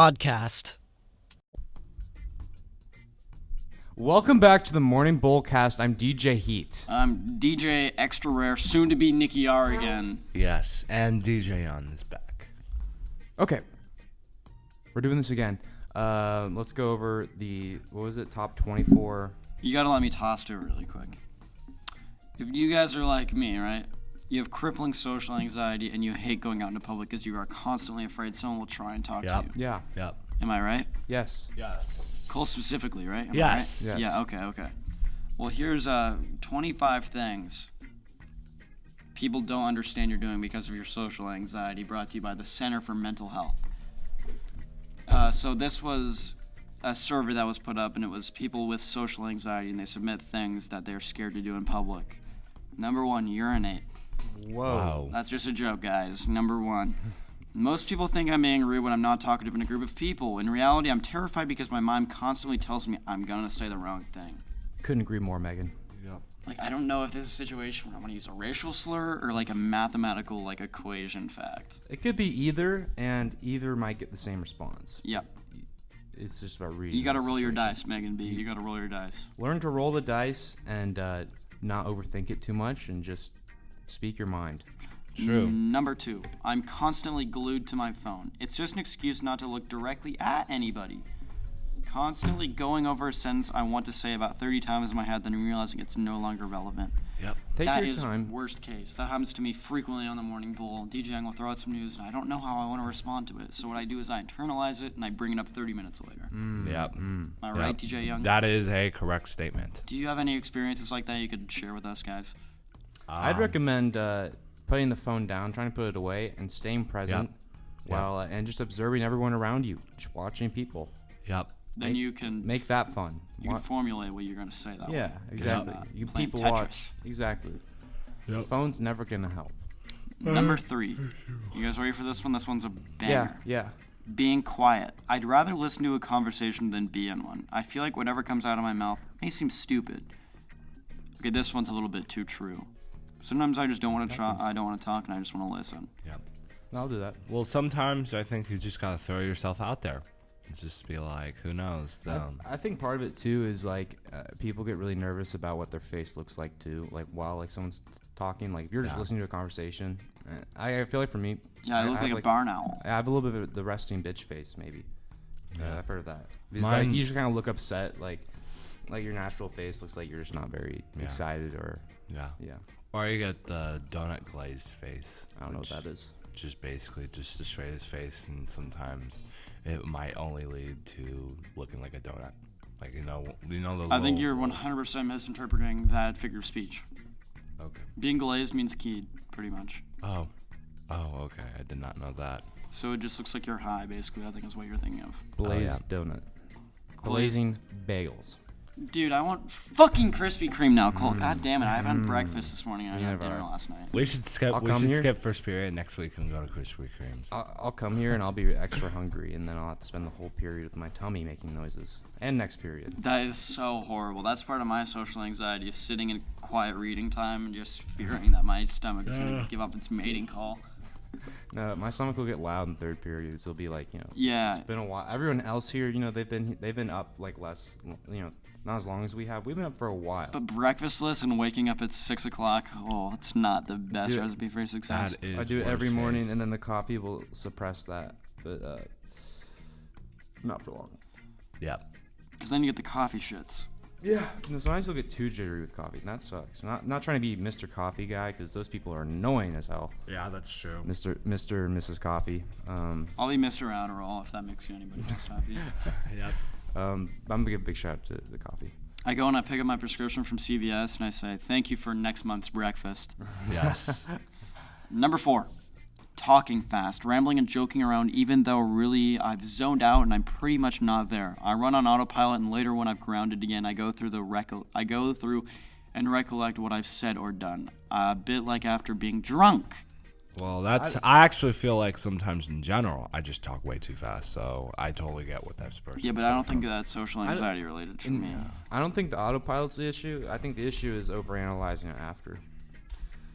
podcast. Welcome back to the Morning BOWLCAST. I'm DJ Heat. I'm DJ Extra Rare, soon to be Nicky R again. Yes, and DJ On is back. Okay. We're doing this again. Let's go over top 24. You gotta let me toss to it really quick. If you guys are like me, right? You have crippling social anxiety and you hate going out into public because you are constantly afraid someone will try and talk to you. Yeah. Yep. Am I right? Yes. Yes. Cole specifically, right? Am Yes. I right? Yes. Yeah, okay. Well, here's 25 things people don't understand you're doing because of your social anxiety, brought to you by the Center for Mental Health. So this was a survey that was put up, and it was people with social anxiety, and they submit things that they're scared to do in public. Number 1, urinate. Whoa. Wow. That's just a joke, guys. Number 1. Most people think I'm being rude when I'm not talkative in a group of people. In reality, I'm terrified because my mom constantly tells me I'm going to say the wrong thing. Couldn't agree more, Megan. Yep. Like, I don't know if this is a situation where I want to use a racial slur or like a mathematical equation fact. It could be either, and either might get the same response. Yep. It's just about reading. You got to the roll your situation. dice, Megan B. You got to roll your dice. Learn to roll the dice and not overthink it too much and just speak your mind. True. Number 2, I'm constantly glued to my phone. It's just an excuse not to look directly at anybody. Constantly going over a sentence I want to say about 30 times in my head, then realizing it's no longer relevant. Yep. Take That your is time. worst case. That happens to me frequently on the Morning Bowl. DJing will throw out some news, and I don't know how I want to respond to it. So what I do is I internalize it, and I bring it up 30 minutes later. Yep. Am I right, DJ Young? That is a correct statement. Do you have any experiences like that you could share with us, guys? I'd recommend putting the phone down, trying to put it away, and staying present while and just observing everyone around you, just watching people. Yep. Then you can Make that fun. you can formulate what you're going to say that way. Yeah, exactly. You Playing people Tetris. watch. Exactly. Yep. Phone's never gonna help. Number 3. You guys ready for this one? This one's a banger. Yeah. Being quiet. I'd rather listen to a conversation than be in one. I feel like whatever comes out of my mouth may seem stupid. Okay, this one's a little bit too true. Sometimes I just don't want to try. I don't want to talk, and I just want to listen. Yep. I'll do that. Well, sometimes I think you just gotta throw yourself out there. Just be like, who knows? I think part of it too is people get really nervous about what their face looks like too. Like while someone's talking, if you're just listening to a conversation. I feel like for me, Yeah, I look like a barn owl. I have a little bit of the resting bitch face maybe. Yeah, I've heard of that. Because Mine- you just kind of look upset, like your natural face looks like you're just not very excited or Yeah. yeah. Or you get the donut glazed face. I don't know what which that is. Just basically just the straightest face, and sometimes it might only lead to looking like a donut. Those. I think little- you're 100% misinterpreting that figure of speech. Okay. Being glazed means keyed, pretty much. Oh, okay. I did not know that. So it just looks like you're high, basically, I think is what you're thinking of. Glazed donut. Glazing bagels. Dude, I want fucking Krispy Kreme now, Cole. God damn it, I haven't had breakfast this morning and I had dinner last night. We should skip. I'll We come should here. skip first period next week and go to Krispy Kreme's. I'll come here and I'll be extra hungry, and then I'll have to spend the whole period with my tummy making noises. And next period. That is so horrible. That's part of my social anxiety, is sitting in quiet reading time and just fearing that my stomach is going to give up its mating call. No, my stomach will get loud in third periods. It'll be Yeah. it's been a while. Everyone else here, they've been up less, not as long as we have. We've been up for a while. But breakfastless and waking up at 6 o'clock, it's not the best Dude, recipe for success. That is I do it every worst morning, case. and then the coffee will suppress that, but not for long. Yep. Because then you get the coffee shits. Yeah. Sometimes you'll get too jittery with coffee, and that sucks. Not trying to be Mr. Coffee guy, because those people are annoying as hell. Yeah, that's true. Mr. and Mrs. Coffee. I'll be Mr. Adderall if that makes you anybody else happy. Yep. I'm gonna give a big shout out to the coffee. I go and I pick up my prescription from CVS and I say, thank you for next month's breakfast. Yes. Number 4, talking fast, rambling and joking around even though really I've zoned out and I'm pretty much not there. I run on autopilot, and later when I've grounded again, I go through and recollect what I've said or done. A bit like after being drunk. Well, I actually feel like sometimes in general I just talk way too fast, so I totally get what that person. Yeah, but I don't think that's social anxiety related for me. I don't think the autopilot's the issue. I think the issue is overanalyzing it after.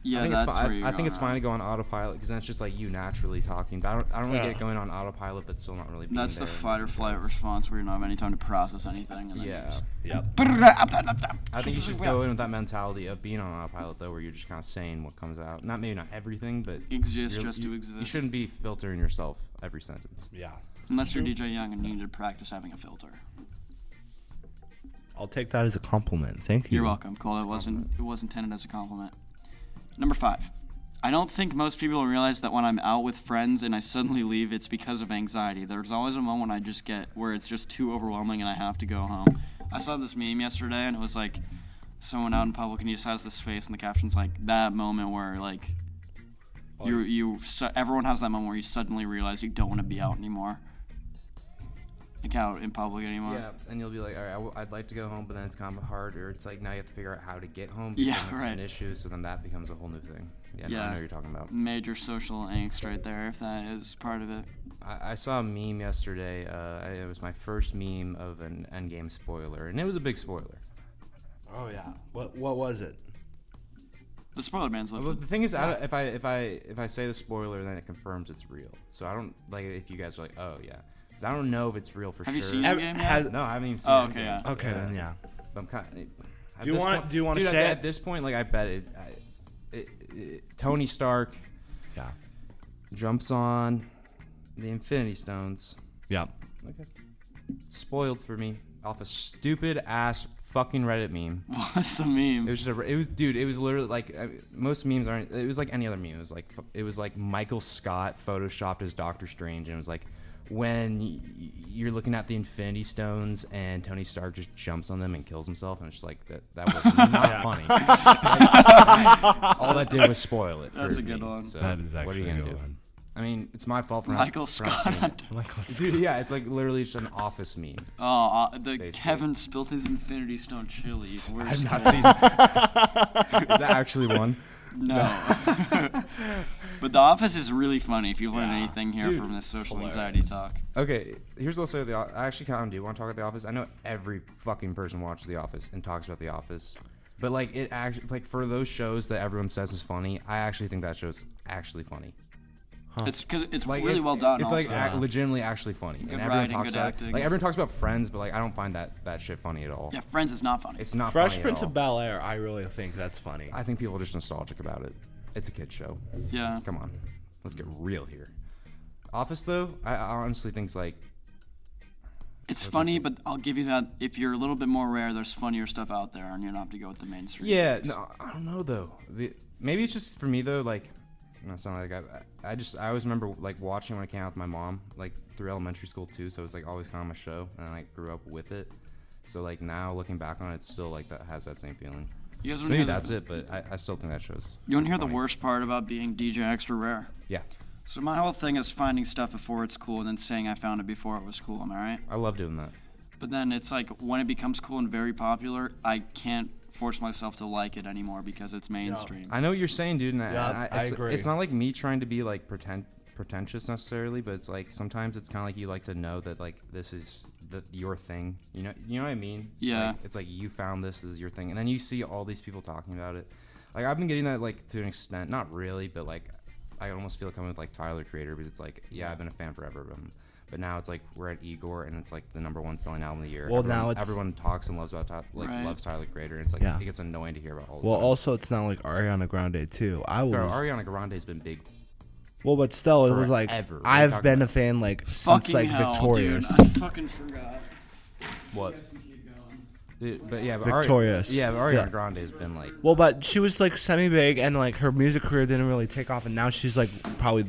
Yeah, I think that's it's where fine. you're I think going it's fine to go on autopilot because then it's just like you naturally talking. But I don't really get it going on autopilot, but still not really. Being That's the there fight or flight response where you don't have any time to process anything. And then Yeah. Yep. I think you should go in with that mentality of being on autopilot though, where you're just kind of saying what comes out. Maybe not everything, but Exist just to exist. You shouldn't be filtering yourself every sentence. Yeah. Unless you're DJ Young and you need to practice having a filter. I'll take that as a compliment. Thank you. You're welcome, Cole. It wasn't intended as a compliment. Number 5. I don't think most people realize that when I'm out with friends and I suddenly leave, it's because of anxiety. There's always a moment I just get where it's just too overwhelming and I have to go home. I saw this meme yesterday and it was like someone out in public and he just has this face and the caption's like that moment where like everyone has that moment where you suddenly realize you don't want to be out anymore. Like out in public anymore. Yeah, and you'll be like, all right, I'd like to go home, but then it's kind of hard, or it's like now you have to figure out how to get home. Because Yeah, this right. is an issue, so then that becomes a whole new thing. Yeah, no, I know what you're talking about. Major social angst right there, if that is part of it. I saw a meme yesterday. It was my first meme of an Endgame spoiler, and it was a big spoiler. Oh yeah. What was it? The spoiler ban's Well, lifted. the thing is, if I say the spoiler, then it confirms it's real. So I don't like if you guys are like, oh yeah, because I don't know if it's real for Have sure. you seen Endgame yet? No, I haven't even seen. Oh, okay, Endgame. yeah. Okay, then yeah. But I'm kind of. Do you want to dude, say at it? this point, like I bet Tony Stark Yeah. jumps on the Infinity Stones. Yeah. Okay. Spoiled for me off a stupid ass fucking Reddit meme. What's the meme? It was just it was literally like most memes aren't. It was like any other meme. It was like Michael Scott photoshopped as Doctor Strange, and it was like when you're looking at the Infinity Stones and Tony Stark just jumps on them and kills himself, and it's just like that was not funny. All that did was spoil it. That's for a good me. one. So That is what are actually you a gonna good do? one. I mean, it's my fault for Michael not seeing it. Scott. Dude, yeah, it's like literally just an office meme. Oh, the Basically. Kevin spilled his Infinity Stone chili. I've not seen it. Is that actually one? No. But The Office is really funny if you learn Yeah. anything here Dude, from this social hilarious. anxiety talk. Okay, here's what I'll say with I actually kind of do want to talk about The Office. I know every fucking person watches The Office and talks about The Office. But like it actually, like for those shows that everyone says is funny, I actually think that show's actually funny. It's because it's Like really well done. It's like also. legitimately actually funny. Good and everyone writing, talks good about acting. Like everyone talks about Friends, but like I don't find that shit funny at all. Yeah, Friends is not funny. It's not Fresh funny Prince at all. of Bel Air. I really think that's funny. I think people are just nostalgic about it. It's a kid show. Yeah. Come on, let's get real here. Office though, I honestly think it's like It's funny, but I'll give you that. If you're a little bit more rare, there's funnier stuff out there, and you don't have to go with the mainstream. yeah. things. No, I don't know though. Maybe it's just for me though. Like, not something like I always remember like watching when I came out with my mom like through elementary school too. So it was like always kind of my show, and I like grew up with it. So like now looking back on it, it's still like that has that same feeling. You guys So want to maybe hear that's it, but I still think that shows. You want to hear the funny. worst part about being DJ Extra Rare? Yeah, So my whole thing is finding stuff before it's cool, and then saying I found it before it was cool. Am I right? I love doing that. But then it's like when it becomes cool and very popular, I can't force myself to like it anymore because it's mainstream. I know what you're saying, dude, and Yeah, I agree. It's not like me trying to be like pretentious necessarily, but it's like sometimes it's kind of like you like to know that like this is your thing. You know what I mean? Yeah. Like, it's like you found this is your thing, and then you see all these people talking about it. Like I've been getting that like to an extent, not really, but like I almost feel coming with like Tyler Creator because it's like I've been a fan forever of him. But now it's like we're at Igor and it's like the #1 selling album of the year. Well, now it's- everyone talks and loves about Right. loves Tyler Creator. And it's like Yeah. it gets annoying to hear about all the Well, time. also it's not like Ariana Grande too. Bro, Ariana Grande's been big. Well, but still, it was like Forever. What are you I've talking been about? a fan like since Fucking like hell, Victorious. dude! I fucking forgot. What? You guys can keep going. Dude, but yeah, but Victorious. but Ariana Yeah. Grande has been like. Well, but she was like semi-big, and like her music career didn't really take off, and now she's like probably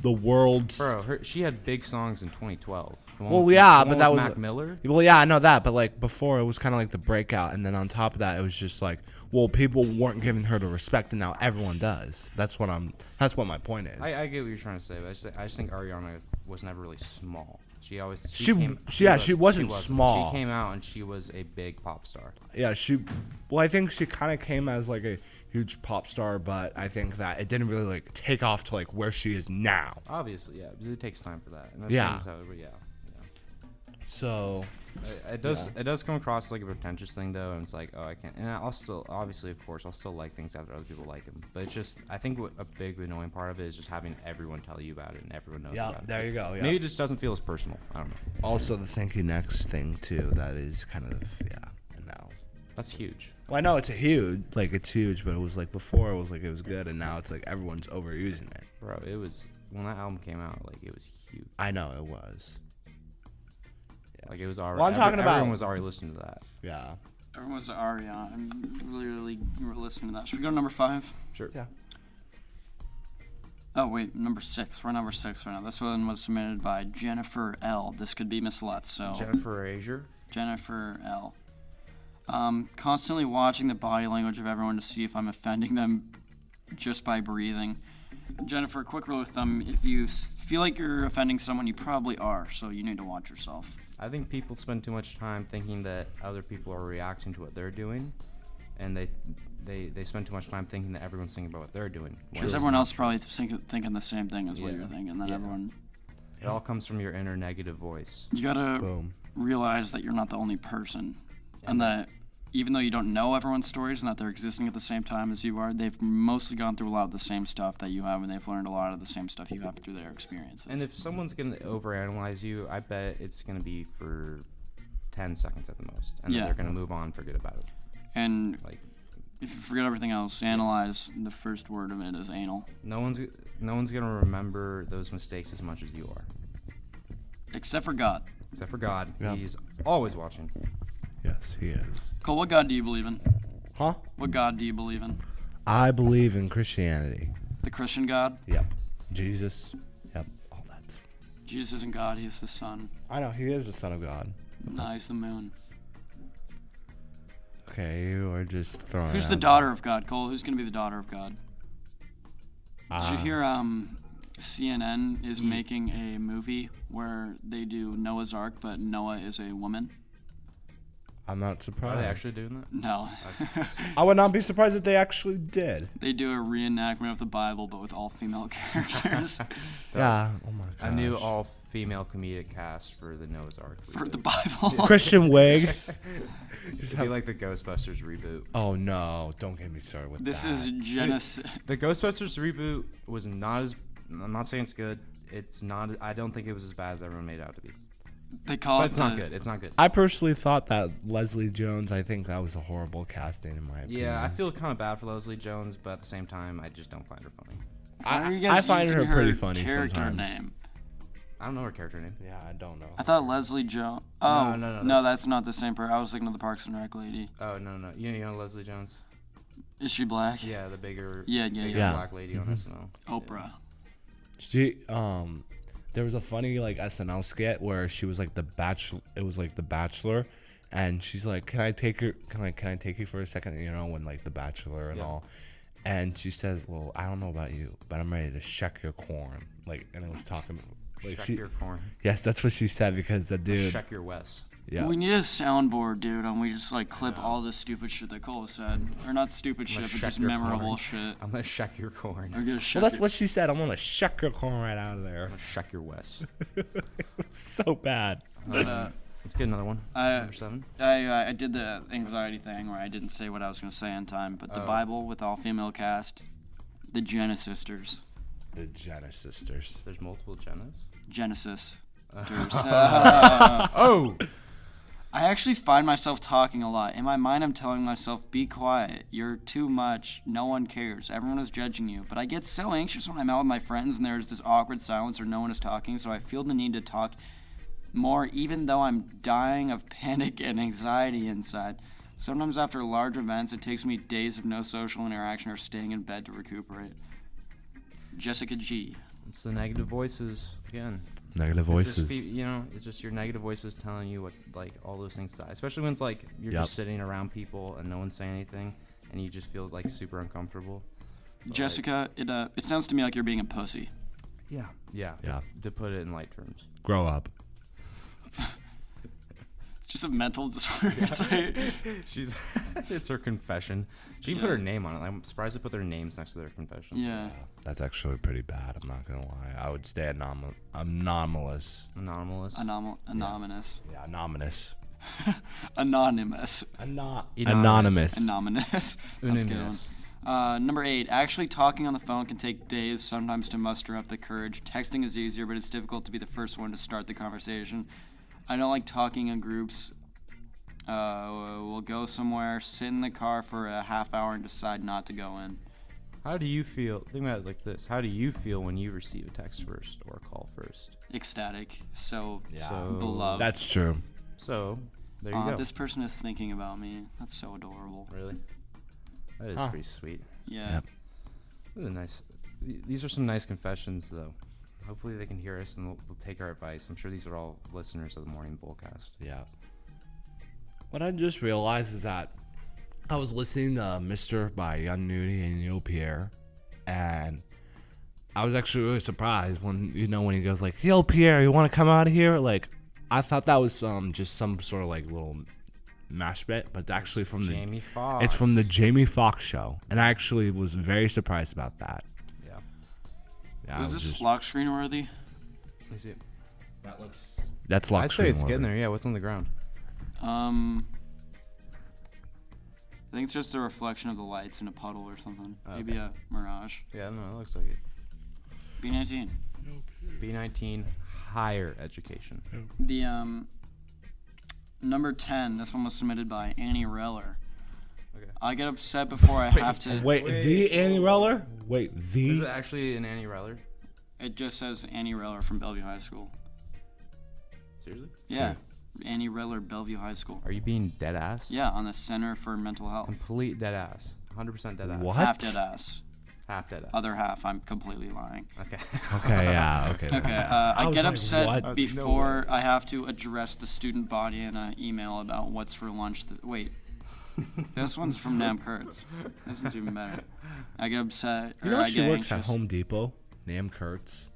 the world's. Bro, she had big songs in 2012. The one Well, with- yeah, the but one that with was Mac Miller. Well, yeah, I know that, but like before, it was kind of like the breakout, and then on top of that, it was just like, well, people weren't giving her the respect, and now everyone does. That's what my point is. I get what you're trying to say, but I just think Ariana was never really small. She always She she wasn't small. She came out and she was a big pop star. Yeah, I think she kind of came as like a huge pop star, but I think that it didn't really like take off to like where she is now. Obviously, yeah, because it takes time for that. And that Yeah. seems how, yeah. So It does come across like a pretentious thing though, and it's like, oh, I can't. And I'll still, obviously, of course, I'll still like things after other people like them. But it's just, I think a big annoying part of it is just having everyone tell you about it and everyone knows about it. There you go. Yeah. Maybe it just doesn't feel as personal. I don't know. Also, the thank you next thing too. That is kind of and now. That's huge. Well, I know it's huge, but it was like before it was like it was good, and now it's like everyone's overusing it. Bro, it was when that album came out, like it was huge. I know it was. Like it was already. Well, I'm talking about. Everyone was already listening to that. Yeah. Everyone was already on. I'm literally listening to that. Should we go to number 5? Sure. Yeah. Oh wait, number 6. We're number 6 right now. This one was submitted by Jennifer L. This could be Miss Lutz. So Jennifer Azure. Jennifer L. Constantly watching the body language of everyone to see if I'm offending them just by breathing. Jennifer, quick rule of thumb: if you feel like you're offending someone, you probably are. So you need to watch yourself. I think people spend too much time thinking that other people are reacting to what they're doing, and they spend too much time thinking that everyone's thinking about what they're doing. Because everyone else probably thinking the same thing as what you're thinking, and then everyone. It all comes from your inner negative voice. You gotta Boom. realize that you're not the only person, and that even though you don't know everyone's stories and that they're existing at the same time as you are, they've mostly gone through a lot of the same stuff that you have, and they've learned a lot of the same stuff you have through their experiences. And if someone's gonna overanalyze you, I bet it's gonna be for 10 seconds at the most, and then they're gonna move on, forget about it. And Like, if you forget everything else, analyze. The first word of it is anal. no one's gonna remember those mistakes as much as you are, Except for God. except for God. Yeah. He's always watching. Yes, he is. Cole, what God do you believe in? Huh? What God do you believe in? I believe in Christianity. The Christian God? Yep. Jesus. Yep. All that. Jesus isn't God, he's the Son. I know he is the Son of God. No, he's the moon. Okay, you are just throwing. Who's the daughter of God, Cole? Who's going to be the daughter of God? Did you hear CNN is making a movie where they do Noah's Ark, but Noah is a woman? I'm not Are surprised. they actually doing that? No. I would not be surprised if they actually did. They do a reenactment of the Bible, but with all female characters. Yeah. Oh my god. A new all-female comedic cast for the Noah's Ark. For reboot. the Bible. Christian wig. It'd be like the Ghostbusters reboot. Oh no! Don't get me started with This that. is Genesis. The Ghostbusters reboot was not as. I'm not saying it's good. It's not. I don't think it was as bad as everyone made it out to be. They call But it it's not good. It's not good. I personally thought that Leslie Jones. I think that was a horrible casting in my opinion. Yeah, I feel kind of bad for Leslie Jones, but at the same time, I just don't find her funny. Why are you I guys find using her pretty funny character sometimes. name? I don't know her character name. Yeah, I don't know. I thought Leslie Jones. Oh, No, that's not the same person. I was thinking of the Parks and Rec lady. Oh no. You know Leslie Jones? Is she black? Yeah, the bigger Yeah. black lady on SNL. Oprah. She there was a funny like SNL skit where she was like the bachelor. It was like the Bachelor, and she's like, "Can I take you for a second?" You know, when like the Bachelor and all, and she says, "Well, I don't know about you, but I'm ready to shuck your corn." Like, and it was talking. Like Shuck your corn. Yes, that's what she said because the dude. Shuck your Wes. Yeah. We need a soundboard, dude, and we just like clip all the stupid shit that Cole said, or not stupid I'm gonna shit, but shuck just your memorable corn. shit. I'm gonna shuck your corn. Or gonna Well, that's what she said. I'm gonna shuck your corn right out of there. I'm gonna shuck your Wes. So bad. But Let's get another one. Number 7. I did the anxiety thing where I didn't say what I was gonna say in time, but the Bible with all female cast, the Jenna sisters. The Jenna sisters. There's multiple Jennas. Genesis. Oh! I actually find myself talking a lot. In my mind, I'm telling myself, be quiet. You're too much. No one cares. Everyone is judging you. But I get so anxious when I'm out with my friends and there's this awkward silence or no one is talking, so I feel the need to talk more, even though I'm dying of panic and anxiety inside. Sometimes after large events, it takes me days of no social interaction or staying in bed to recuperate. Jessica G. It's the negative voices again. Negative It's voices. just, it's just your negative voices telling you what, like, all those things. Especially when it's like you're just sitting around people and no one's saying anything, and you just feel like super uncomfortable. But Jessica, it sounds to me like you're being a pussy. Yeah. To put it in light terms. Grow up. just a mental disorder. It's like, She's it's her confession. She put her name on it. I'm surprised they put their names next to their confession. yeah. That's actually pretty bad. I'm not gonna lie. I would stay anomalous. Anomalous. Anonymous. Yeah, anonymous. Anonymous. Anonymous. Anonymous. That's a good Anonymous. one. Number 8. Actually talking on the phone can take days sometimes to muster up the courage. Texting is easier, but it's difficult to be the first one to start the conversation. I don't like talking in groups. We'll go somewhere, sit in the car for a half hour, and decide not to go in. How do you feel? Think about it like this. How do you feel when you receive a text first or a call first? Ecstatic. So So- beloved. That's true. So, there you go. This person is thinking about me. That's so adorable. Really? That is pretty sweet. Yeah. Yep. Really nice. These are some nice confessions, though. Hopefully they can hear us and they'll take our advice. I'm sure these are all listeners of the Morning Bowlcast. Yeah. What I just realized is that I was listening to Mr. by Young Nudie and Neil Pierre, and I was actually really surprised when he goes like, "Yo, Pierre, you want to come out of here?" Like, I thought that was just some sort of like little mash bit, but it's actually from the Jamie Foxx. It's from the Jamie Foxx show, and I actually was very surprised about that. Yeah. Yeah, Is this lock screen worthy? Let me see it. That's lock I'd say screen it's getting worthy. there. Yeah, what's on the ground? I think it's just a reflection of the lights in a puddle or something. Oh, Maybe okay. a mirage. Yeah, no, it looks like it. B19. B19, higher education. The number 10. This one was submitted by Annie Reller. Okay. I get upset before I have to. Wait, the Annie Reller? Wait, Is the it actually an Annie Reller? It just says Annie Reller from Bellevue High School. Seriously? Yeah. Annie Reller, Bellevue High School. Are you being dead ass? Yeah, on the Center for Mental Health. Complete dead ass. 100% dead ass. What? Half dead ass. Half dead ass. Other half, I'm completely lying. Okay. Okay, yeah, okay. Okay, I was get like, upset what? I was like, no before I have to address the student body in an email about what's for lunch. Wait, this one's from Nam Kurtz. This one's even better. I get upset. You know I she get works anxious. at Home Depot? Nam Kurtz.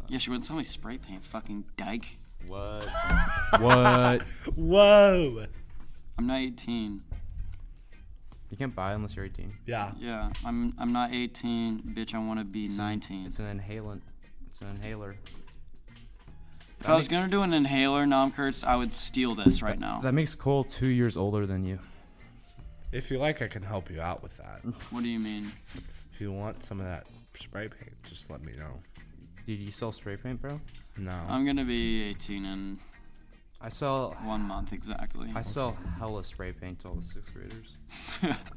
Yeah, she wouldn't sell me spray paint, fucking dyke. What? What? Whoa! I'm not 18. You can't buy unless you're 18. Yeah. Yeah, I'm not 18, bitch. I want to be 19. It's an inhalant. It's an inhaler. If I was gonna do an inhaler, Nam Kurtz, I would steal this right now. That makes Cole 2 years older than you. If you like, I can help you out with that. What do you mean? If you want some of that spray paint, just let me know. Dude, you sell spray paint, bro? No. I'm gonna be 18 in I sell 1 month exactly. I sell hella spray paint to all the 6th graders.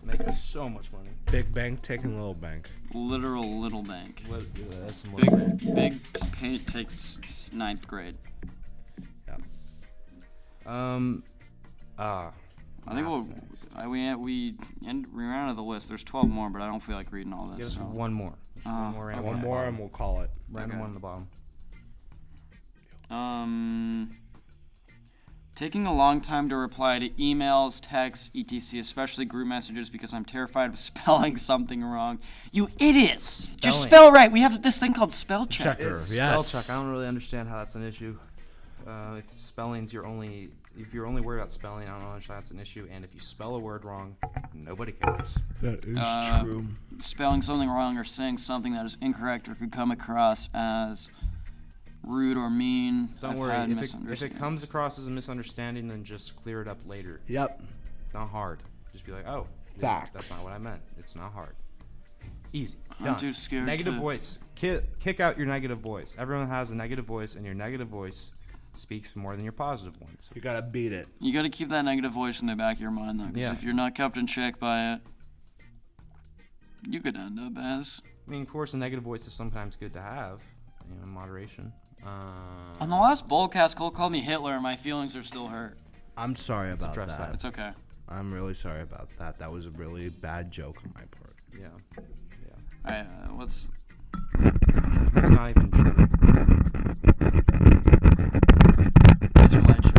Make so much money. Big bank taking little bank. Literal little bank. That's some little bank. Big paint takes 9th grade. Yeah. I think we ran out of the list. There's 12 more, but I don't feel like reading all Give this. us So. one more. Just one more random One on the more bottom. and we'll call it. Random Okay. one on the bottom. Taking a long time to reply to emails, texts, etc., especially group messages, because I'm terrified of spelling something wrong. You idiots! Just Spelling. spell right. We have this thing called spell check. Checker. It's Yes. spell check. I don't really understand how that's an issue. If spelling's if you're only worried about spelling, I don't understand that's an issue. And if you spell a word wrong, nobody cares. That is true. Spelling something wrong or saying something that is incorrect or could come across as rude or mean. Don't I've worry. had If it misunderstandings. comes across as a misunderstanding, then just clear it up later. Yep. Not hard. Just be like, oh, yeah, that's Facts. not what I meant. It's not hard. Easy. I'm Done. too scared Negative to- voice. Kick out your negative voice. Everyone has a negative voice, and your negative voice speaks more than your positive ones. You gotta beat it. You got to keep that negative voice in the back of your mind, though, because Yeah. if you're not kept in check by it, you could end up as. I mean, of course, a negative voice is sometimes good to have, in moderation. On the last Bowlcast, Cole called me Hitler, and my feelings are still hurt. I'm sorry about address that. that. It's okay. I'm really sorry about that. That was a really bad joke on my part. Yeah. All right, what's It's not even true. what's your light show?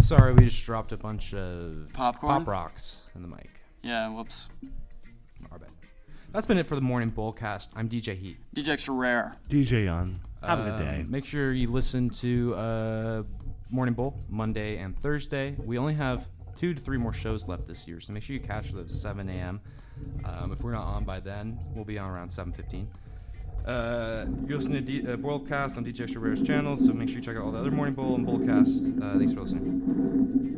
Sorry, we just dropped a bunch of Popcorn? Pop Rocks in the mic. Yeah, whoops. Our bad. That's been it for the Morning Bowlcast. I'm DJ Heat. DJ Extra Rare. DJ on. Have a good day. Make sure you listen to Morning Bowl Monday and Thursday. We only have 2 to 3 more shows left this year, so make sure you catch those 7 a.m. If we're not on by then, we'll be on around 7:15. You're listening to Bowlcast on DJ Extra Rare's channel, so make sure you check out all the other Morning Bowl and Bowlcast. Thanks for listening.